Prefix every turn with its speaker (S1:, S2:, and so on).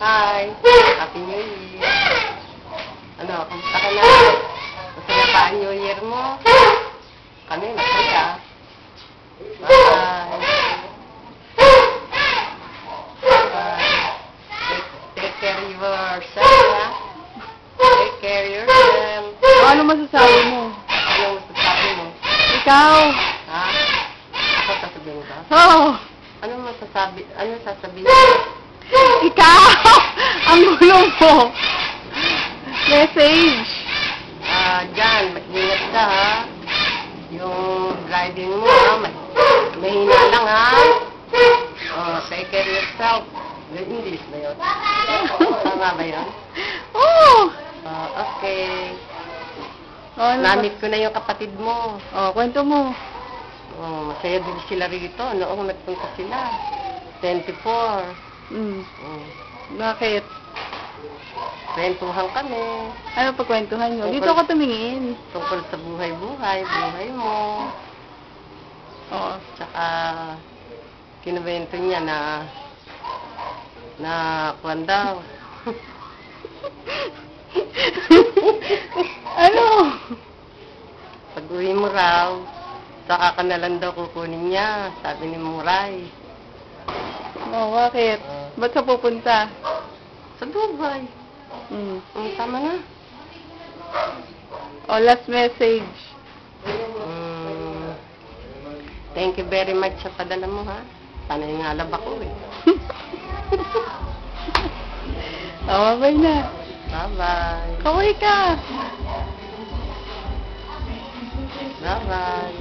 S1: Hi! Happy New Year! Ano, kamusta ka na? Masaya ba ang New Year mo? Kami, masaya. Bye! Bye! Take care of yourself, ha? Take care of yourself.
S2: Ano masasabi mo?
S1: Ano masasabi mo?
S2: Ikaw?
S1: Ha? Ako sasabihin ka?
S2: Oo.
S1: Ano masasabi? Ano sasabihin mo?
S2: Ikaw! Ang gulo mo! Message!
S1: Diyan, mag-ingat ka, ha? Yung driving mo, ha? Mahina lang, ha? Take care of yourself. English ba yun? Tama ba yun?
S2: Oo!
S1: Okay.
S2: Namit.
S1: Namit ko na yung kapatid mo.
S2: Kwento mo.
S1: Masaya din sila rito. Noong nagpunta sila. 24.
S2: Bakit?
S1: Kwentuhan kami.
S2: Ano pagkwentuhan nyo? Dito ako tumingin.
S1: Tungkol sa buhay-buhay, buhay mo. Tsaka, kinubento niya na kwan daw.
S2: Ano?
S1: Pag-uwi mo raw, saka ka na lang daw kukunin niya, sabi ni Muray.
S2: Bakit? Ba't ka pupunta?
S1: Sa Dubai. Tama na.
S2: Last message.
S1: Thank you very much sa padala mo, ha? Sana yung ngalab ako, eh.
S2: Bye na.
S1: Bye-bye.
S2: Kaway ka.
S1: Bye-bye.